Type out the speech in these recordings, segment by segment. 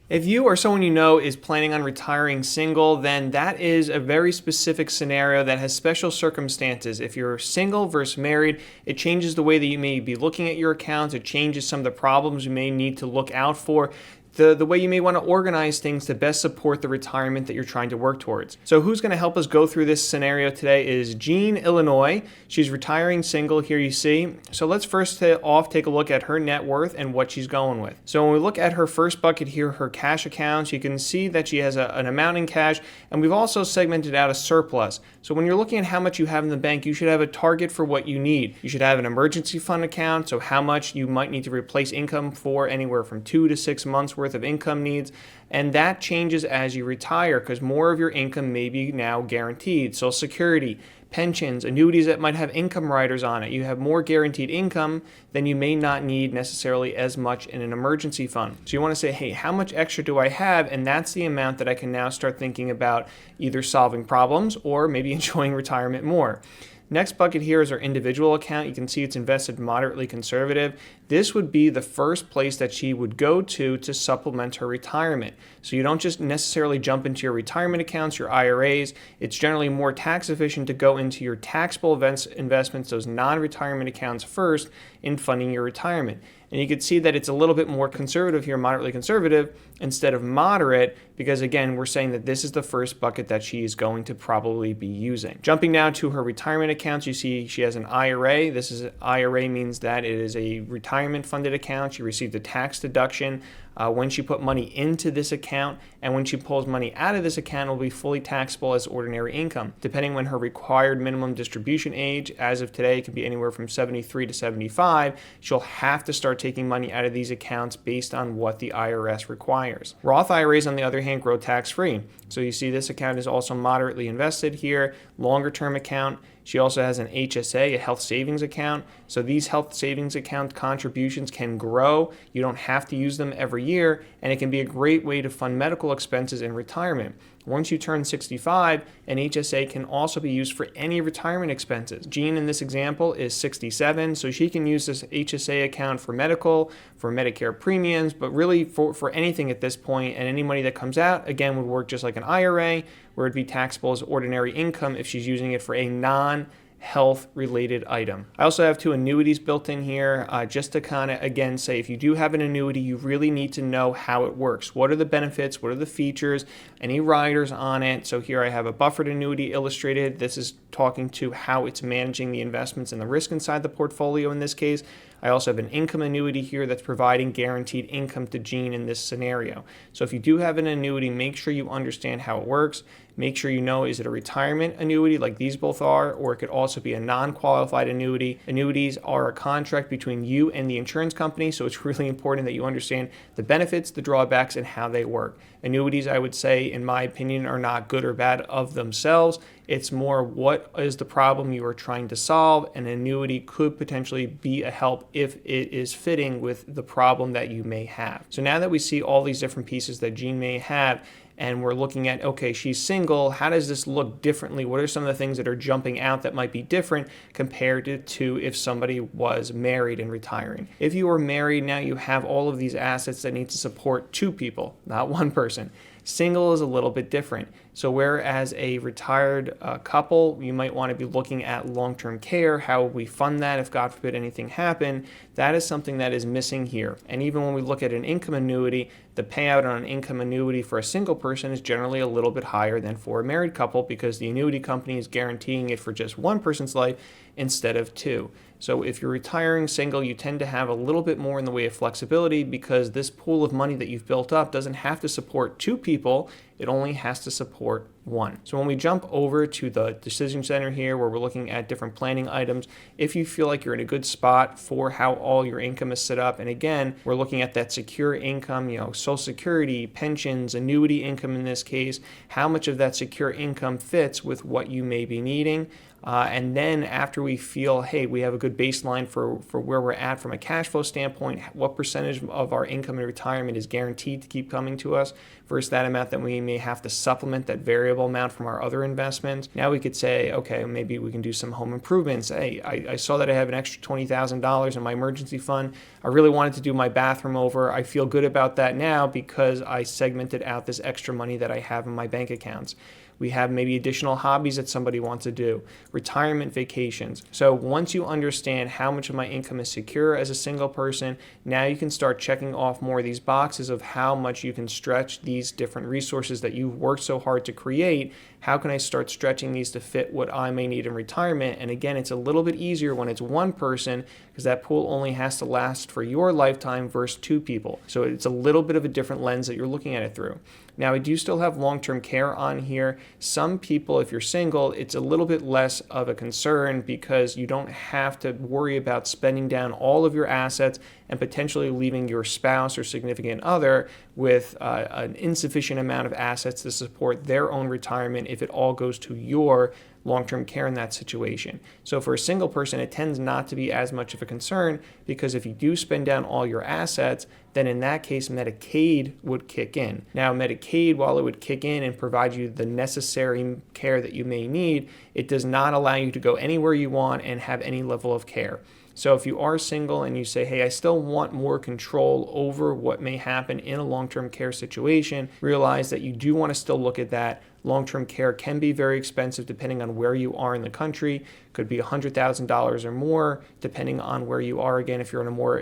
If you or someone you know is planning on retiring single, then that is a very specific scenario that has special circumstances. If you're single versus married, it changes the way that you may be looking at your accounts. It changes some of the problems you may need to look out for. The way you may want to organize things to best support the retirement that you're trying to work towards. So who's going to help us go through this scenario today is Jean, Illinois. She's retiring single, here you see. So let's first off take a look at her net worth and what she's going with. So when we look at her first bucket here, her cash accounts, you can see that she has an amount in cash, and we've also segmented out a surplus. So when you're looking at how much you have in the bank, you should have a target for what you need. You should have an emergency fund account, so how much you might need to replace income for, anywhere from 2 to 6 months worth of income needs, and that changes as you retire because more of your income may be now guaranteed. Social Security, pensions, annuities that might have income riders on it. You have more guaranteed income, then you may not need necessarily as much in an emergency fund. So you want to say, hey, how much extra do I have? And that's the amount that I can now start thinking about either solving problems or maybe enjoying retirement more. Next bucket here is our individual account. You can see it's invested moderately conservative. This would be the first place that she would go to supplement her retirement. So you don't just necessarily jump into your retirement accounts, your IRAs. It's generally more tax efficient to go into your taxable investments, those non-retirement accounts first in funding your retirement. And you can see that it's a little bit more conservative here, moderately conservative, instead of moderate, because again, we're saying that this is the first bucket that she is going to probably be using. Jumping now to her retirement accounts, you see she has an IRA. This is IRA means that it is a retirement funded account. She received a tax deduction when she put money into this account, and when she pulls money out of this account, it will be fully taxable as ordinary income. Depending on her required minimum distribution age, as of today, it can be anywhere from 73 to 75, she'll have to start taking money out of these accounts based on what the IRS requires. Roth IRAs, on the other hand, grow tax-free. So you see this account is also moderately invested here, longer term account. She also has an HSA, a health savings account. So these health savings account contributions can grow. You don't have to use them every year, and it can be a great way to fund medical expenses in retirement. Once you turn 65, an HSA can also be used for any retirement expenses. Jean in this example is 67, so she can use this HSA account for medical, for Medicare premiums, but really for anything at this point, and any money that comes out, again, would work just like an IRA, where it'd be taxable as ordinary income if she's using it for a non-health related item. I also have 2 annuities built in here just to kind of, again, say if you do have an annuity, you really need to know how it works. What are the benefits? What are the features? Any riders on it? So here I have a buffered annuity illustrated. This is talking to how it's managing the investments and the risk inside the portfolio in this case. I also have an income annuity here that's providing guaranteed income to Jean in this scenario. So if you do have an annuity, make sure you understand how it works. Make sure you know, is it a retirement annuity like these both are, or it could also be a non-qualified annuity. Annuities are a contract between you and the insurance company, so it's really important that you understand the benefits, the drawbacks, and how they work. Annuities, I would say, in my opinion, are not good or bad of themselves. It's more what is the problem you are trying to solve. An annuity could potentially be a help if it is fitting with the problem that you may have. So now that we see all these different pieces that Jean may have, and we're looking at, okay, she's single, how does this look differently? What are some of the things that are jumping out that might be different compared to if somebody was married and retiring? If you are married, now you have all of these assets that need to support 2 people, not 1 person. Single is a little bit different. So whereas a retired couple, you might want to be looking at long-term care, how we fund that if God forbid anything happened, that is something that is missing here. And even when we look at an income annuity, the payout on an income annuity for a single person is generally a little bit higher than for a married couple because the annuity company is guaranteeing it for just 1 person's life instead of 2. So if you're retiring single, you tend to have a little bit more in the way of flexibility because this pool of money that you've built up doesn't have to support 2 people, it only has to support 1. So when we jump over to the decision center here where we're looking at different planning items, if you feel like you're in a good spot for how all your income is set up, and again, we're looking at that secure income, Social Security, pensions, annuity income in this case, how much of that secure income fits with what you may be needing. And then after we feel, hey, we have a good baseline for where we're at from a cash flow standpoint, what percentage of our income in retirement is guaranteed to keep coming to us versus that amount that we may have to supplement that variable amount from our other investments. Now we could say, okay, maybe we can do some home improvements. Hey, I saw that I have an extra $20,000 in my emergency fund. I really wanted to do my bathroom over. I feel good about that now because I segmented out this extra money that I have in my bank accounts. We have maybe additional hobbies that somebody wants to do, retirement vacations. So once you understand how much of my income is secure as a single person, now you can start checking off more of these boxes of how much you can stretch these different resources that you've worked so hard to create. How can I start stretching these to fit what I may need in retirement? And again, it's a little bit easier when it's one person because that pool only has to last for your lifetime versus two people. So it's a little bit of a different lens that you're looking at it through. Now, I do still have long-term care on here. Some people, if you're single, it's a little bit less of a concern because you don't have to worry about spending down all of your assets and potentially leaving your spouse or significant other with an insufficient amount of assets to support their own retirement if it all goes to your long-term care in that situation. So for a single person, it tends not to be as much of a concern because if you do spend down all your assets, then in that case, Medicaid would kick in. Now, Medicaid, while it would kick in and provide you the necessary care that you may need, it does not allow you to go anywhere you want and have any level of care. So if you are single and you say, hey, I still want more control over what may happen in a long-term care situation, realize that you do want to still look at that. Long-term care can be very expensive depending on where you are in the country. Could be $100,000 or more depending on where you are. Again, if you're in a more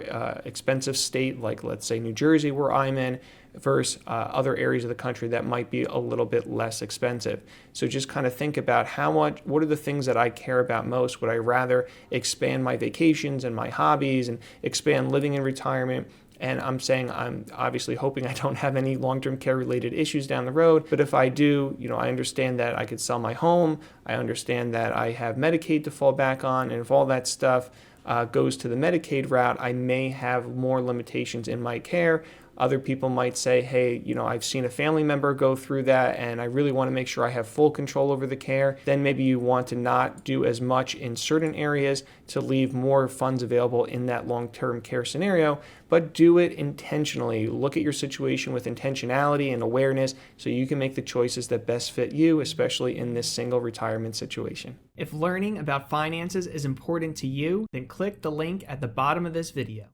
expensive state, like let's say New Jersey where I'm in, versus other areas of the country that might be a little bit less expensive. So just kind of think about what are the things that I care about most? Would I rather expand my vacations and my hobbies and expand living in retirement? And I'm saying I'm obviously hoping I don't have any long-term care related issues down the road. But if I do, I understand that I could sell my home. I understand that I have Medicaid to fall back on. And if all that stuff goes to the Medicaid route, I may have more limitations in my care. Other people might say, hey, I've seen a family member go through that and I really want to make sure I have full control over the care. Then maybe you want to not do as much in certain areas to leave more funds available in that long-term care scenario, but do it intentionally. Look at your situation with intentionality and awareness so you can make the choices that best fit you, especially in this single retirement situation. If learning about finances is important to you, then click the link at the bottom of this video.